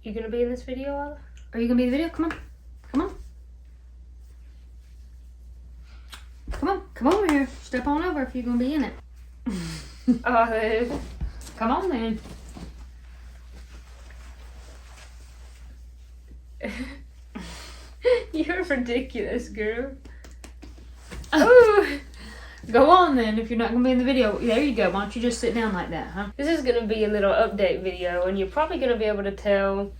You gonna be in this video, Olive? Are you gonna be in the video? Come on. Come on. Come on. Come over here. Step on over if you're gonna be in it. Olive. Come on then. You're ridiculous, girl. Ooh. Go on then if you're not going to be in the video. There you go. Why don't you just sit down like that, huh? This is going to be a little update video, and you're probably going to be able to tell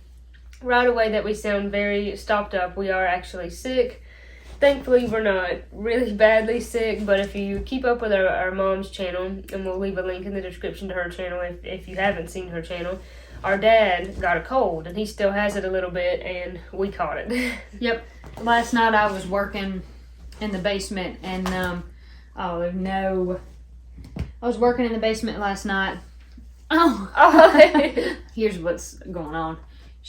right away that we sound very stopped up. We are actually sick. Thankfully, we're not really badly sick, but if you keep up with our mom's channel, and we'll leave a link in the description to her channel if you haven't seen her channel, our dad got a cold, and he still has it a little bit, and we caught it. Yep. Last night I was working in the basement, and, oh no. I was working in the basement last night. Oh. Here's what's going on.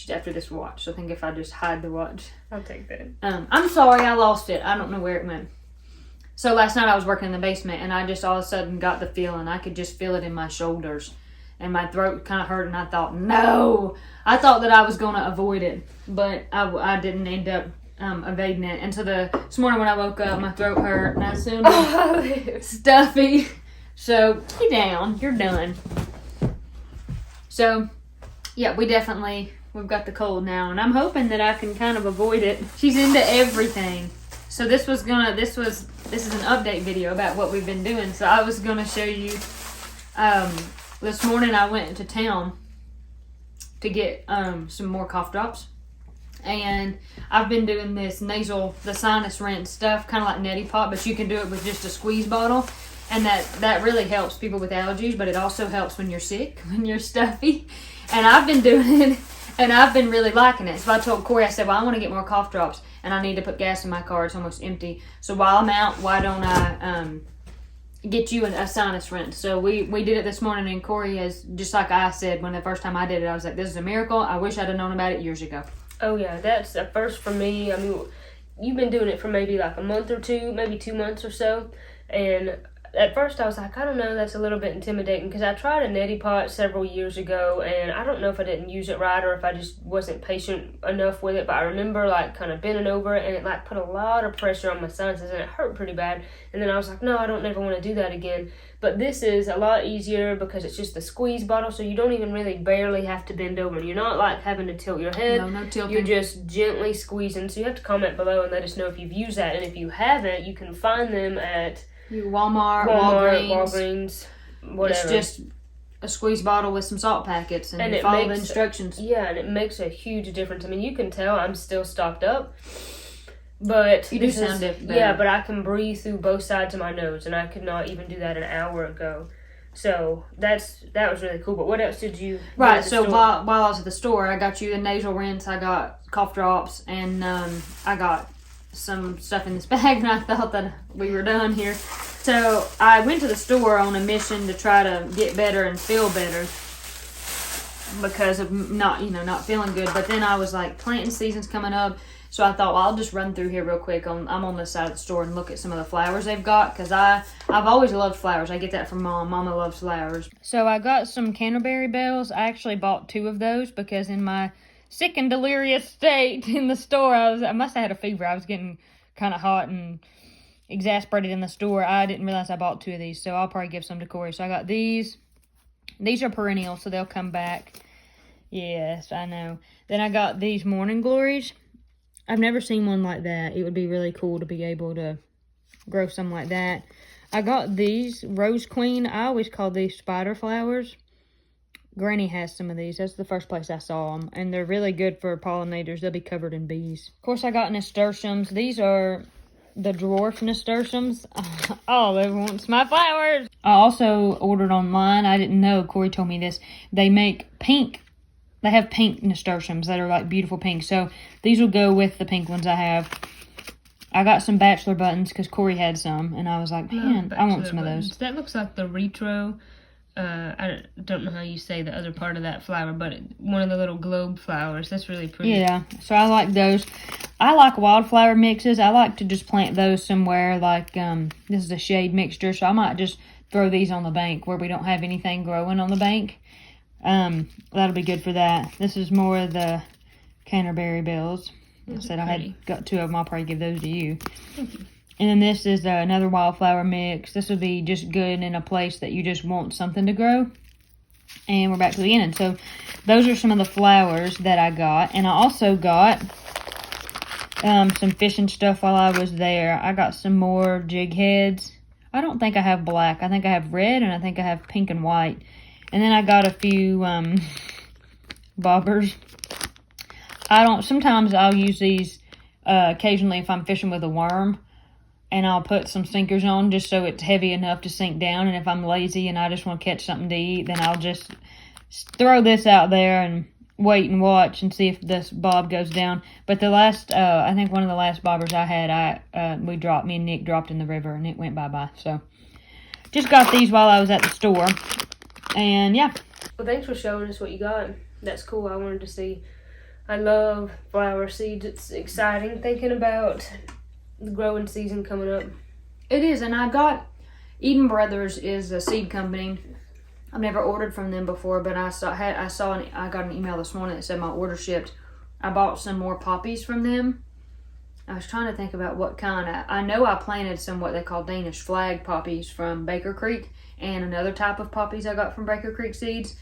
After this watch. I think if I just hide the watch. I'll take that. I'm sorry, I lost it. I don't know where it went. So last night I was working in the basement, and I just all of a sudden got the feeling. I could just feel it in my shoulders. And my throat kind of hurt, and I thought, no. I thought that I was going to avoid it. But I didn't end up evading it. And so this morning when I woke up, my throat hurt, and I sounded stuffy. So, lay down. You're done. So, yeah, we've got the cold now, and I'm hoping that I can kind of avoid it. She's into everything. So this is an update video about what we've been doing. So I was gonna show you, this morning I went to town to get some more cough drops. And I've been doing the sinus rinse stuff, kind of like neti pot, but you can do it with just a squeeze bottle. And that really helps people with allergies, but it also helps when you're sick, when you're stuffy. And I've been doing it, and I've been really liking it. So I told Corey, I said, well, I want to get more cough drops, and I need to put gas in my car. It's almost empty. So while I'm out, why don't I get you a sinus rinse? So we did it this morning, and Corey has, just like I said, when the first time I did it, I was like, this is a miracle. I wish I'd have known about it years ago. Oh, yeah, that's a first for me. I mean, you've been doing it for maybe like a month or two, maybe 2 months or so, and at first I was like, I don't know, that's a little bit intimidating, because I tried a neti pot several years ago, and I don't know if I didn't use it right or if I just wasn't patient enough with it, but I remember like kind of bending over it, and it like put a lot of pressure on my sinuses, and it hurt pretty bad. And then I was like, no, I don't ever want to do that again. But this is a lot easier because it's just a squeeze bottle, so you don't even really barely have to bend over. You're not like having to tilt your head. No tilting. You're just gently squeezing. So you have to comment below and let us know if you've used that, and if you haven't, you can find them at Walmart, Walgreens, whatever. It's just a squeeze bottle with some salt packets, and you follow the instructions. Yeah, and it makes a huge difference. I mean, you can tell I'm still stopped up, but you do sound different. Yeah, but I can breathe through both sides of my nose, and I could not even do that an hour ago. So that was really cool. But what else did you? Right. So while I was at the store, I got you the nasal rinse. I got cough drops, and I got some stuff in this bag, and I thought that we were done here. So I went to the store on a mission to try to get better and feel better because of not feeling good. But then I was like, planting season's coming up, so I thought, well, I'll just run through here real quick. I'm on this side of the store and look at some of the flowers they've got, because I've always loved flowers. I get that from Mom. Mama loves flowers. So I got some Canterbury bells. I actually bought 2 of those because in my sick and delirious state in the store, I must have had a fever. I was getting kind of hot and exasperated in the store. I didn't realize I bought 2 of these, so I'll probably give some to Corey. So I got these. These are perennial, so they'll come back. Yes, I know. Then I got these morning glories. I've never seen one like that. It would be really cool to be able to grow some like that. I got these Rose Queen. I always call these spider flowers. Granny has some of these. That's the first place I saw them. And they're really good for pollinators. They'll be covered in bees. Of course, I got nasturtiums. These are the dwarf nasturtiums. Olive wants my flowers. I also ordered online. I didn't know. Corey told me this. They make pink. They have pink nasturtiums that are like beautiful pink. So these will go with the pink ones I have. I got some bachelor buttons because Corey had some. And I was like, man, I want some of those. That looks like the retro. I don't know how you say the other part of that flower, but one of the little globe flowers. That's really pretty. Yeah, so I like those. I like wildflower mixes. I like to just plant those somewhere. Like, this is a shade mixture, so I might just throw these on the bank where we don't have anything growing on the bank. That'll be good for that. This is more of the Canterbury bells. I said I pretty. had got 2 of them. I'll probably give those to you. Thank you. And then this is another wildflower mix. This would be just good in a place that you just want something to grow. And we're back to the end. So those are some of the flowers that I got. And I also got some fishing stuff while I was there. I got some more jig heads. I don't think I have black. I think I have red, and I think I have pink and white. And then I got a few bobbers. Sometimes I'll use these occasionally if I'm fishing with a worm. And I'll put some sinkers on just so it's heavy enough to sink down. And if I'm lazy and I just want to catch something to eat, then I'll just throw this out there and wait and watch and see if this bob goes down. But the last, I think one of the last bobbers I had, me and Nick dropped in the river and it went bye-bye. So just got these while I was at the store. And yeah. Well, thanks for showing us what you got. That's cool. I wanted to see. I love flower seeds. It's exciting thinking about the growing season coming up. It is, and I got Eden Brothers is a seed company. I've never ordered from them before, but I got an email this morning that said my order shipped. I bought some more poppies from them. I was trying to think about what kind. I know I planted some what they call Danish flag poppies from Baker Creek, and another type of poppies I got from Baker Creek Seeds.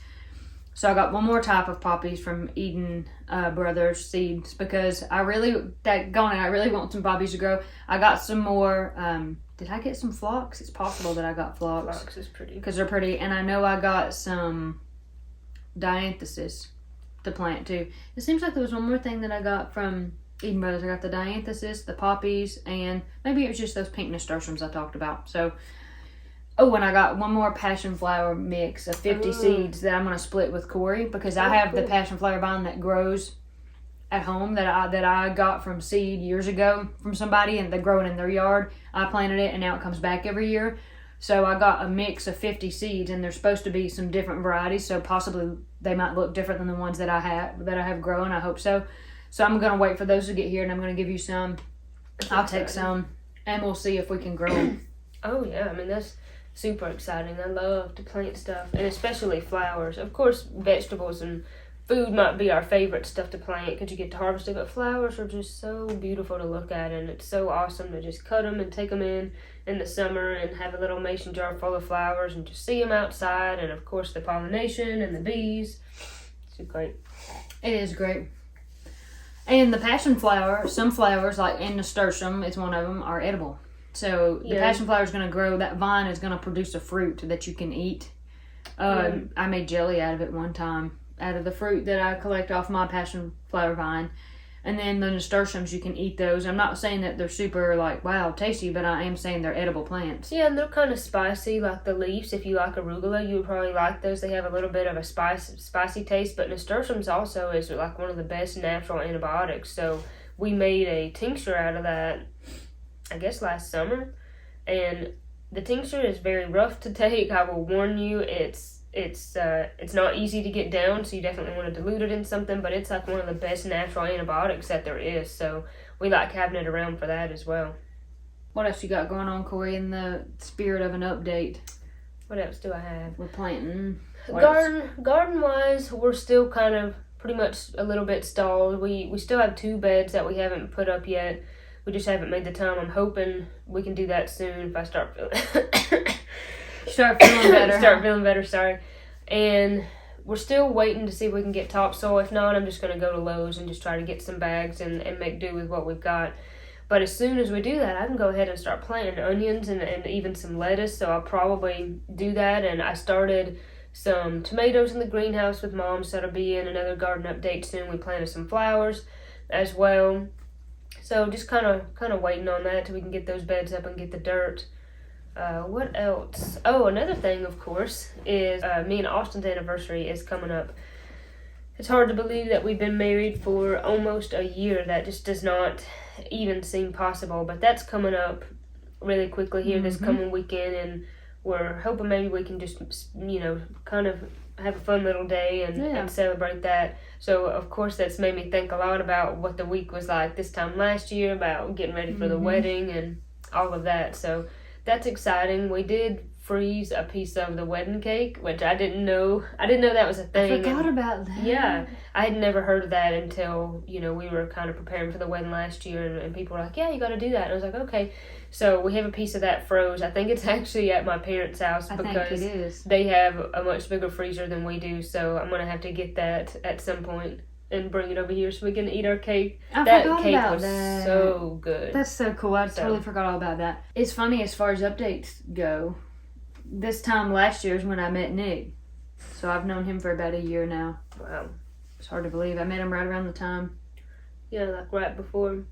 So I got one more type of poppies from Eden Brothers Seeds because I really want some poppies to grow. I got some more. Did I get some phlox? It's possible that I got phlox. Phlox is pretty. Because they're pretty. And I know I got some dianthesis to plant too. It seems like there was one more thing that I got from Eden Brothers. I got the dianthesis, the poppies, and maybe it was just those pink nasturtiums I talked about. So... Oh, and I got one more passion flower mix of 50 seeds that I'm going to split with Corey because I have the passion flower vine that grows at home that I got from seed years ago from somebody, and they're growing in their yard. I planted it, and now it comes back every year. So I got a mix of 50 seeds, and there's supposed to be some different varieties, so possibly they might look different than the ones that I have growing. I hope so. So I'm going to wait for those to get here, and I'm going to give you some. I'll take some, and we'll see if we can grow them. Oh, yeah. I mean, that's super exciting. I love to plant stuff, and especially flowers. Of course, vegetables and food might be our favorite stuff to plant because you get to harvest it, but flowers are just so beautiful to look at, and it's so awesome to just cut them and take them in the summer and have a little mason jar full of flowers and just see them outside, and of course the pollination and the bees. It's great. It is great. And the passion flower, some flowers like nasturtium is one of them, are edible. So the passion flower is going to grow. That vine is going to produce a fruit that you can eat. I made jelly out of it one time, out of the fruit that I collect off my passion flower vine. And then the nasturtiums, you can eat those. I'm not saying that they're super, wow, tasty, but I am saying they're edible plants. Yeah, and they're kind of spicy, like the leaves. If you like arugula, you would probably like those. They have a little bit of a spicy taste, but nasturtiums also is like one of the best natural antibiotics. So we made a tincture out of that, I guess last summer, and the tincture is very rough to take. I will warn you, it's not easy to get down, so you definitely want to dilute it in something, but it's like one of the best natural antibiotics that there is, so we like having it around for that as well. What else you got going on, Corey, in the spirit of an update? What else do I have? We're planting. Garden wise, we're still kind of pretty much a little bit stalled. We still have 2 beds that we haven't put up yet. We just haven't made the time. I'm hoping we can do that soon if I start feeling Start feeling better. Start feeling better, sorry. And we're still waiting to see if we can get topsoil. If not, I'm just going to go to Lowe's and just try to get some bags and make do with what we've got. But as soon as we do that, I can go ahead and start planting onions and even some lettuce. So I'll probably do that. And I started some tomatoes in the greenhouse with Mom, so that'll be in another garden update soon. We planted some flowers as well. So just kind of waiting on that till we can get those beds up and get the dirt. What else? Oh, another thing, of course, is me and Austin's anniversary is coming up. It's hard to believe that we've been married for almost a year. That just does not even seem possible. But that's coming up really quickly here this coming weekend, and we're hoping maybe we can just, kind of have a fun little day and celebrate that. So, of course, that's made me think a lot about what the week was like this time last year, about getting ready for the wedding and all of that. So, that's exciting. We did freeze a piece of the wedding cake, which I didn't know. I didn't know that was a thing. I forgot about that. Yeah, I had never heard of that until, you know, we were kind of preparing for the wedding last year, and people were like, yeah, you got to do that. And I was like, okay. So we have a piece of that froze. I think it's actually at my parents' house because they have a much bigger freezer than we do. So I'm going to have to get that at some point and bring it over here so we can eat our cake. That cake was so good. That's so cool. I totally forgot all about that. It's funny as far as updates go. This time last year is when I met Nick. So I've known him for about a year now. Wow. It's hard to believe. I met him right around the time. Yeah, like right before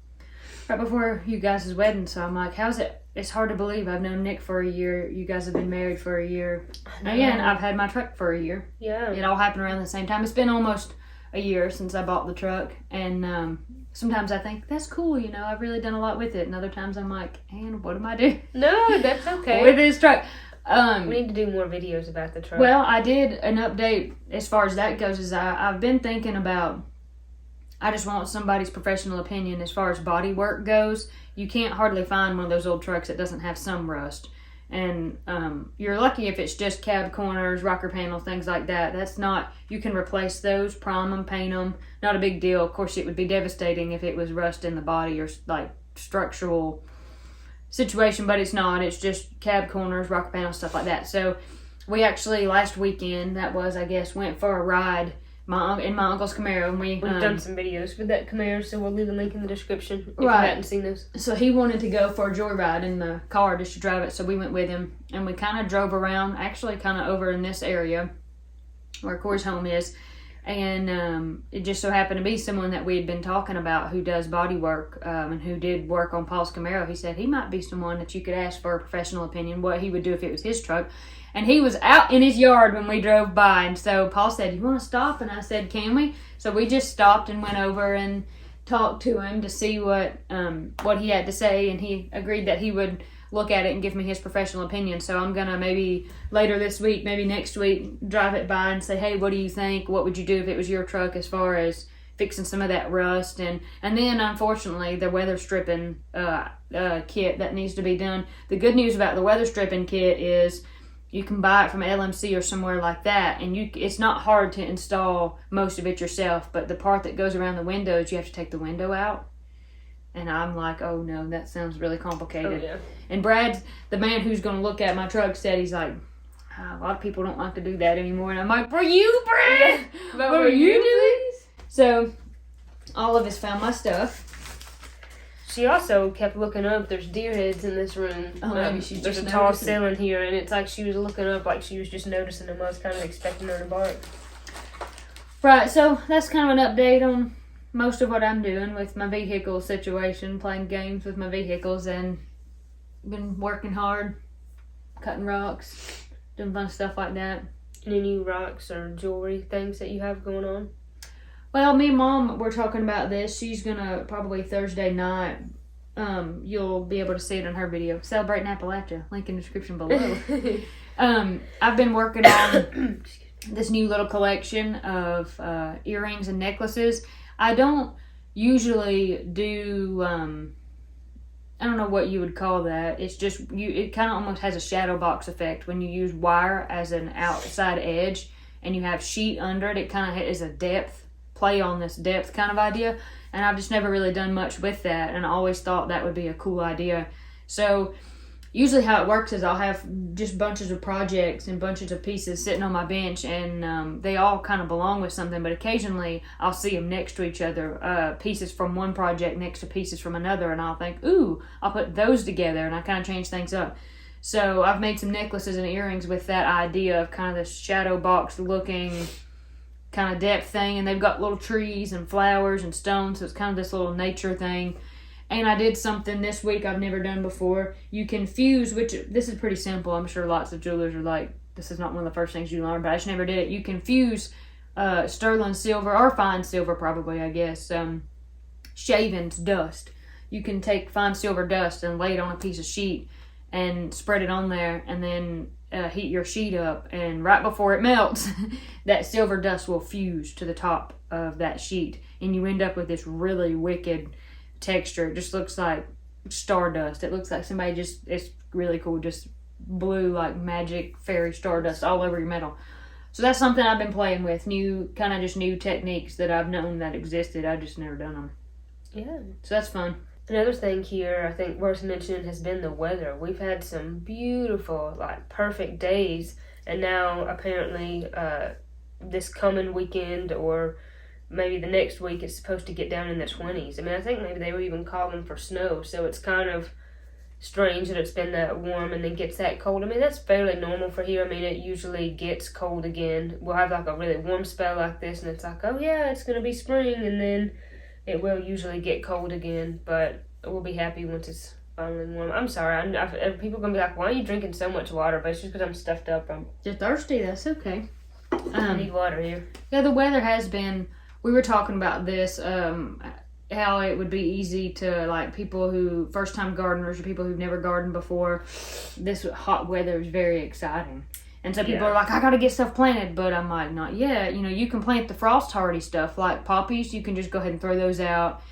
you guys' wedding. So I'm like, how's it? It's hard to believe. I've known Nick for a year. You guys have been married for a year. Again, I've had my truck for a year. Yeah. It all happened around the same time. It's been almost a year since I bought the truck, and sometimes I think that's cool, you know, I've really done a lot with it, and other times I'm like, and what am I doing? No, that's okay. with this truck. We need to do more videos about the truck. Well, I did an update as far as that goes. Is I've been thinking about, I just want somebody's professional opinion as far as body work goes. You can't hardly find one of those old trucks that doesn't have some rust. And you're lucky if it's just cab corners, rocker panels, things like that. That's not, you can replace those, prime them, paint them. Not a big deal. Of course, it would be devastating if it was rust in the body or like structural situation, but it's not. It's just cab corners, rocker panels, stuff like that. So we actually, last weekend, that was, I guess, went for a ride in my uncle's Camaro, and we've done some videos with that Camaro, so we'll leave a link in the description if you hadn't seen those. So he wanted to go for a joyride in the car just to drive it, so we went with him, and we kind of drove around, actually kind of over in this area where Corey's home is, and it just so happened to be someone that we had been talking about who does body work, and who did work on Paul's Camaro. He said he might be someone that you could ask for a professional opinion, what he would do if it was his truck. And he was out in his yard when we drove by. And so Paul said, you want to stop? And I said, can we? So we just stopped and went over and talked to him to see what he had to say. And he agreed that he would look at it and give me his professional opinion. So I'm going to maybe later this week, maybe next week, drive it by and say, hey, what do you think? What would you do if it was your truck as far as fixing some of that rust? And then, unfortunately, the weather stripping kit that needs to be done. The good news about the weather stripping kit is you can buy it from LMC or somewhere like that, and it's not hard to install most of it yourself, but the part that goes around the windows, you have to take the window out. And I'm like, oh no, that sounds really complicated. Oh, yeah. And Brad, the man who's going to look at my truck, said, he's like, a lot of people don't like to do that anymore. And I'm like, for you, Brad? Yeah, but were you doing this? So all of us found my stuff. She also kept looking up. There's deer heads in this room. Oh, maybe she's there's just a tall noticing. ceiling here, and it's like she was looking up like she was just noticing them. I was kind of expecting her to bark. Right, so that's kind of an update on most of what I'm doing with my vehicle situation, playing games with my vehicles, and been working hard, cutting rocks, doing fun stuff like that. Any new rocks or jewelry things that you have going on? Well, me and Mom were talking about this. She's gonna probably Thursday night. You'll be able to see it on her video. Celebrating Appalachia. Link in the description below. I've been working on this new little collection of earrings and necklaces. I don't usually do. I don't know what you would call that. It's just it kind of almost has a shadow box effect when you use wire as an outside edge, and you have sheet under it. It kind of is a depth. Play on this depth kind of idea, and I've just never really done much with that, and I always thought that would be a cool idea. So usually how it works is I'll have just bunches of projects and bunches of pieces sitting on my bench, and they all kind of belong with something, but occasionally I'll see them next to each other, pieces from one project next to pieces from another, and I'll think, ooh, I'll put those together, and I kind of change things up. So I've made some necklaces and earrings with that idea of kind of this shadow box looking kind of depth thing, and they've got little trees and flowers and stones, so it's kind of this little nature thing. And I did something this week I've never done before. You can fuse, which this is pretty simple. I'm sure lots of jewelers are like, this is not one of the first things you learn, but I just never did it. You can fuse sterling silver, or fine silver probably, I guess, shavings, dust. You can take fine silver dust and lay it on a piece of sheet and spread it on there, and then heat your sheet up, and right before it melts, that silver dust will fuse to the top of that sheet, and you end up with this really wicked texture. It just looks like stardust. It looks like somebody it's really cool, just blue like magic fairy stardust all over your metal. So that's something I've been playing with. New techniques that I've known that existed. I've just never done them. Yeah. So that's fun. Another thing here, I think worth mentioning, has been the weather. We've had some beautiful, like, perfect days, and now apparently this coming weekend or maybe the next week it's supposed to get down in the 20s. I mean, I think maybe they were even calling for snow, so it's kind of strange that it's been that warm and then gets that cold. I mean, that's fairly normal for here. I mean, it usually gets cold again. We'll have like a really warm spell like this, and it's like, oh yeah, it's going to be spring, and then it will usually get cold again, but we'll be happy once it's finally warm. I'm sorry. People are going to be like, why are you drinking so much water? But it's just because I'm stuffed up. You're thirsty. That's okay. I need water here. Yeah, the weather has been... We were talking about this, how it would be easy to, like, people who... First-time gardeners or people who've never gardened before. This hot weather is very exciting. And so people are like, I gotta get stuff planted, but I'm like, not yet. You know, you can plant the frost hardy stuff, like poppies. You can just go ahead and throw those out.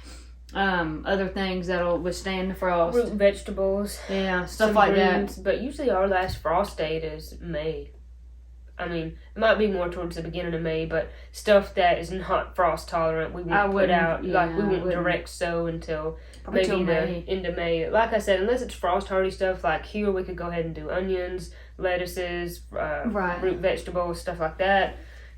Other things that'll withstand the frost. Root vegetables. Yeah, stuff like greens, that. But usually our last frost date is May. I mean, it might be more towards the beginning of May, but stuff that is not frost tolerant, we won't put out. Like, we won't direct sow until probably maybe May. End of May. Like I said, unless it's frost hardy stuff, like here we could go ahead and do onions, lettuces, root vegetables, stuff like that.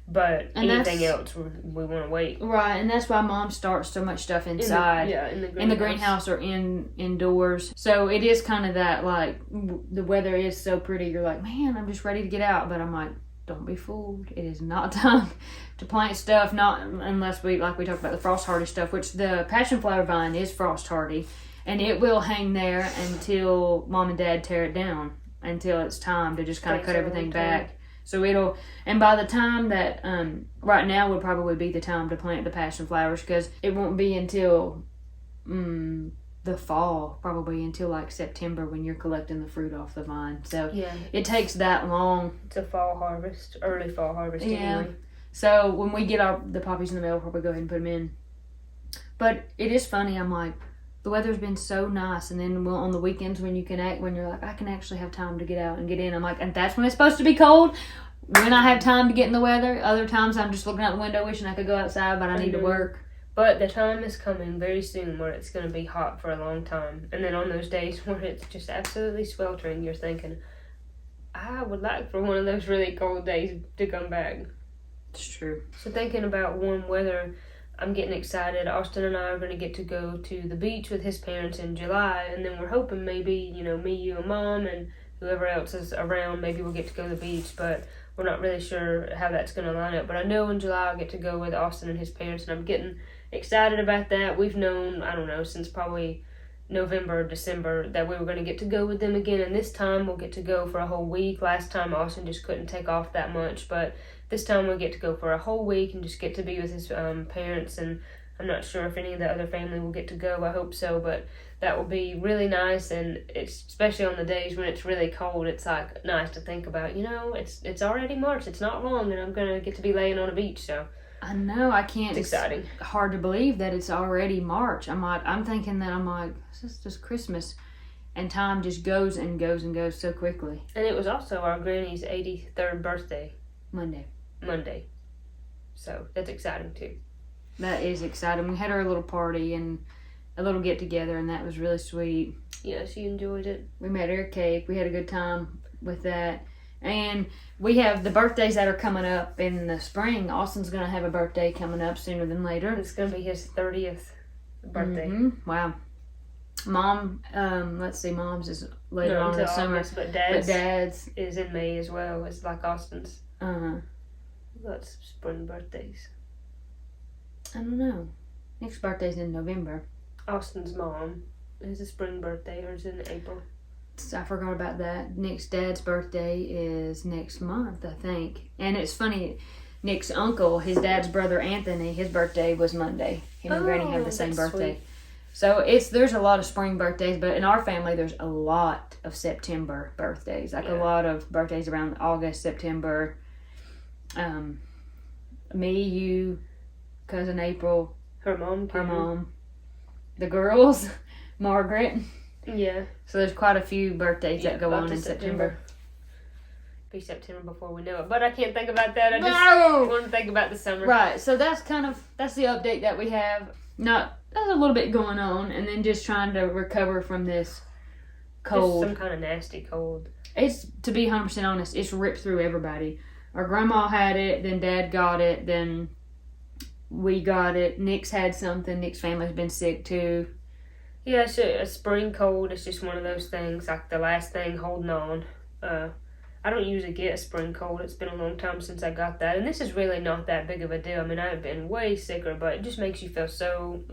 But anything else, we want to wait. Right, and that's why Mom starts so much stuff inside. In the greenhouse or indoors. So it is kind of that, like, the weather is so pretty. You're like, man, I'm just ready to get out. But I'm like, don't be fooled. It is not time to plant stuff, not unless we talked about the frost hardy stuff, which the passion flower vine is frost hardy. And it will hang there until Mom and Dad tear it down, until it's time to just kind of cut everything back. So and by the time that, right now would probably be the time to plant the passion flowers, because it won't be until the fall, probably until like September when you're collecting the fruit off the vine. So it takes that long. It's a fall harvest, early fall harvest anyway. So when we get the poppies in the mail, we'll probably go ahead and put them in. But it is funny, I'm like, the weather's been so nice, and then on the weekends when you're like, I can actually have time to get out and get in. I'm like, and that's when it's supposed to be cold. When I have time to get in the weather, other times I'm just looking out the window wishing I could go outside, but I need to work. But the time is coming very soon where it's going to be hot for a long time. And then on those days where it's just absolutely sweltering, you're thinking, I would like for one of those really cold days to come back. It's true. So thinking about warm weather, I'm getting excited. Austin and I are going to get to go to the beach with his parents in July, and then we're hoping maybe, me, you, and Mom, and whoever else is around, maybe we'll get to go to the beach, but we're not really sure how that's going to line up. But I know in July I'll get to go with Austin and his parents, and I'm getting excited about that. We've known, I don't know, since probably November or December that we were going to get to go with them again, and this time we'll get to go for a whole week. Last time Austin just couldn't take off that much, but this time we'll get to go for a whole week and just get to be with his parents, and I'm not sure if any of the other family will get to go. I hope so, but that will be really nice, and it's especially on the days when it's really cold, it's like nice to think about, it's already March, it's not long, and I'm going to get to be laying on a beach, so. I know, I can't. It's exciting. Hard to believe that it's already March. I'm thinking that this is just Christmas, and time just goes and goes and goes so quickly. And it was also our granny's 83rd birthday. Monday. So that's exciting too. That is exciting. We had our little party and a little get together, and that was really sweet. Yeah, she enjoyed it. We made her a cake. We had a good time with that. And we have the birthdays that are coming up in the spring. Austin's going to have a birthday coming up sooner than later. It's going to be his 30th birthday. Mm-hmm. Wow. Mom, let's see, Mom's is later on in the summer. August, but Dad's is in May as well. It's like Austin's. That's spring birthdays. I don't know. Next birthday's in November. Austin's mom is a spring birthday, or is it in April? I forgot about that. Nick's dad's birthday is next month, I think. And it's funny, Nick's uncle, his dad's brother Anthony, his birthday was Monday. Him and Granny have the same birthday. Sweet. So there's a lot of spring birthdays, but in our family there's a lot of September birthdays. A lot of birthdays around August, September. Me, you, cousin April, her mom, the girls, Margaret, Yeah. So there's quite a few birthdays that go up on to in September. Be September before we know it. But I can't think about that. I just No! want to think about the summer. Right, so that's the update that we have. There's a little bit going on, and then just trying to recover from this cold. Just some kind of nasty cold. It's, to be 100% honest, it's ripped through everybody. Our grandma had it, then Dad got it, then we got it. Nick's had something. Nick's family's been sick too. Yeah, it's a spring cold. It's just one of those things, like the last thing holding on. I don't usually get a spring cold. It's been a long time since I got that. And this is really not that big of a deal. I mean, I've been way sicker, but it just makes you feel so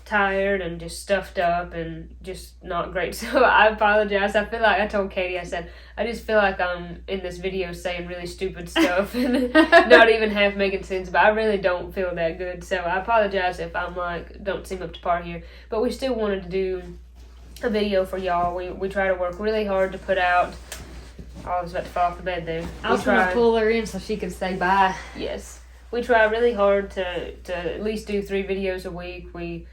tired and just stuffed up and just not great. So I apologize. I feel like I told Katie, I said, I just feel like I'm in this video saying really stupid stuff and not even half making sense, but I really don't feel that good. So I apologize if I'm like, don't seem up to par here. But we still wanted to do a video for y'all. We try to work really hard to put out. Oh, I was about to fall off the bed there. I was going to pull her in so she could say bye. Yes. We try really hard to at least do 3 videos a week. We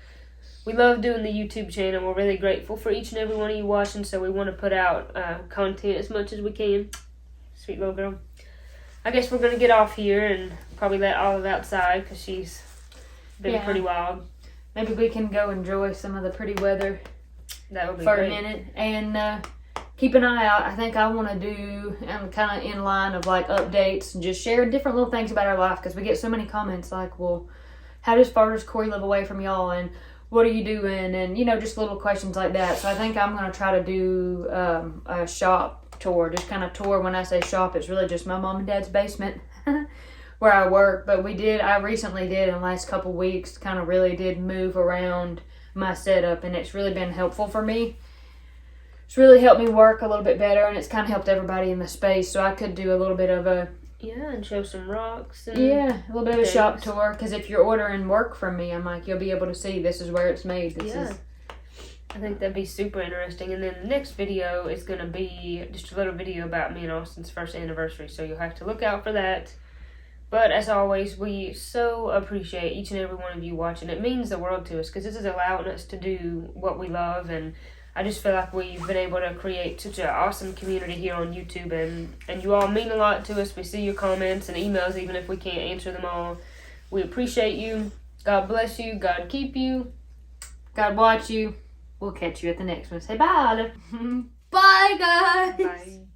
love doing the YouTube channel. We're really grateful for each and every one of you watching, so we want to put out content as much as we can. Sweet little girl. I guess we're going to get off here and probably let Olive outside because she's been pretty wild. Maybe we can go enjoy some of the pretty weather. That would be for great. a minute. And keep an eye out. I think I want to do, I'm kind of in line of like updates and just share different little things about our life because we get so many comments like, well, how far does Corey live away from y'all? And what are you doing? And, just little questions like that. So I think I'm going to try to do a shop tour. Just kind of tour. When I say shop, it's really just my mom and dad's basement where I work. But I recently did in the last couple weeks, kind of really did move around my setup. And it's really been helpful for me. It's really helped me work a little bit better. And it's kind of helped everybody in the space. So I could do a little bit of a... Yeah, and show some rocks. And a little bit of a shop tour. Because if you're ordering work from me, I'm like, you'll be able to see this is where it's made. I think that'd be super interesting. And then the next video is going to be just a little video about me and Austin's first anniversary. So you'll have to look out for that. But as always, we so appreciate each and every one of you watching. It means the world to us because this is allowing us to do what we love. And I just feel like we've been able to create such an awesome community here on YouTube, and you all mean a lot to us. We see your comments and emails, even if we can't answer them all. We appreciate you. God bless you. God keep you. God watch you. We'll catch you at the next one. Say bye, Olive. Bye, guys. Bye.